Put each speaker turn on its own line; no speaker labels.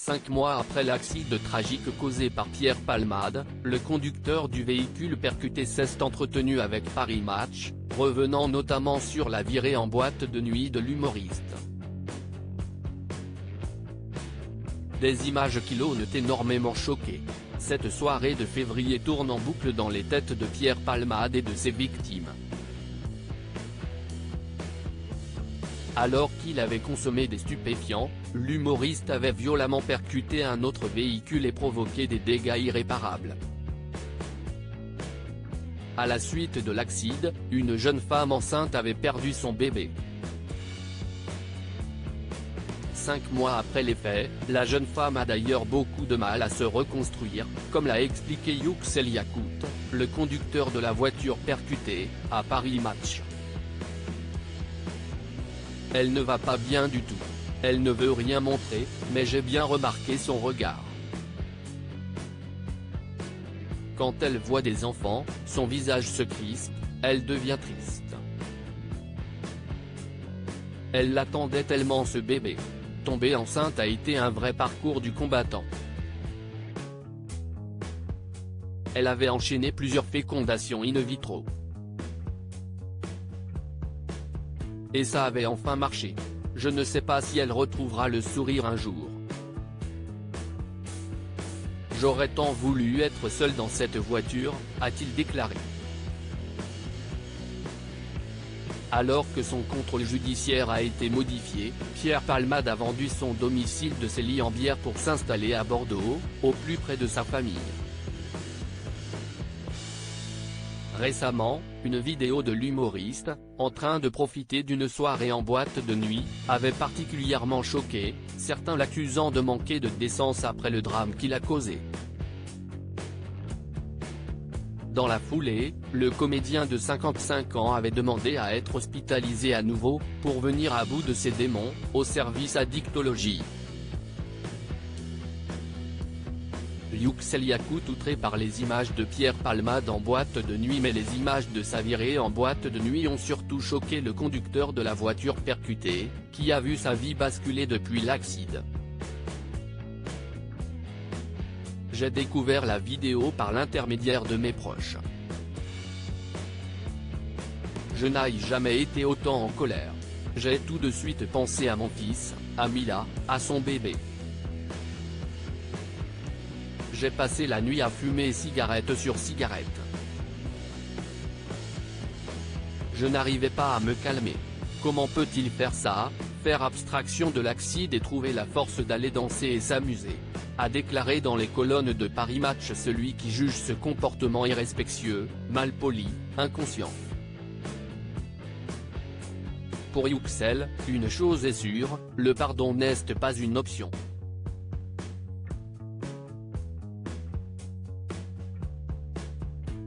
5 mois après l'accident tragique causé par Pierre Palmade, le conducteur du véhicule percuté s'est entretenu avec Paris Match, revenant notamment sur la virée en boîte de nuit de l'humoriste. Des images qui l'ont énormément choqué. Cette soirée de février tourne en boucle dans les têtes de Pierre Palmade et de ses victimes. Alors qu'il avait consommé des stupéfiants, l'humoriste avait violemment percuté un autre véhicule et provoqué des dégâts irréparables. À la suite de l'accident, une jeune femme enceinte avait perdu son bébé. 5 mois après les faits, la jeune femme a d'ailleurs beaucoup de mal à se reconstruire, comme l'a expliqué Yüksel Yakut, le conducteur de la voiture percutée, à Paris Match. Elle ne va pas bien du tout. Elle ne veut rien montrer, mais j'ai bien remarqué son regard. Quand elle voit des enfants, son visage se crispe, elle devient triste. Elle l'attendait tellement ce bébé. Tomber enceinte a été un vrai parcours du combattant. Elle avait enchaîné plusieurs fécondations in vitro. Et ça avait enfin marché. Je ne sais pas si elle retrouvera le sourire un jour. J'aurais tant voulu être seul dans cette voiture, a-t-il déclaré. Alors que son contrôle judiciaire a été modifié, Pierre Palmade a vendu son domicile de Célie-en-Bière pour s'installer à Bordeaux, au plus près de sa famille. Récemment, une vidéo de l'humoriste, en train de profiter d'une soirée en boîte de nuit, avait particulièrement choqué, certains l'accusant de manquer de décence après le drame qu'il a causé. Dans la foulée, le comédien de 55 ans avait demandé à être hospitalisé à nouveau, pour venir à bout de ses démons, au service addictologie. Yüksel Yakut outré par les images de Pierre Palmade en boîte de nuit, mais les images de sa virée en boîte de nuit ont surtout choqué le conducteur de la voiture percutée, qui a vu sa vie basculer depuis l'accident. J'ai découvert la vidéo par l'intermédiaire de mes proches. Je n'ai jamais été autant en colère. J'ai tout de suite pensé à mon fils, à Mila, à son bébé. J'ai passé la nuit à fumer cigarette sur cigarette. Je n'arrivais pas à me calmer. Comment peut-il faire ça, faire abstraction de l'accident et trouver la force d'aller danser et s'amuser, a déclaré dans les colonnes de Paris Match celui qui juge ce comportement irrespectueux, malpoli, inconscient. Pour Yüksel, une chose est sûre, le pardon n'est pas une option.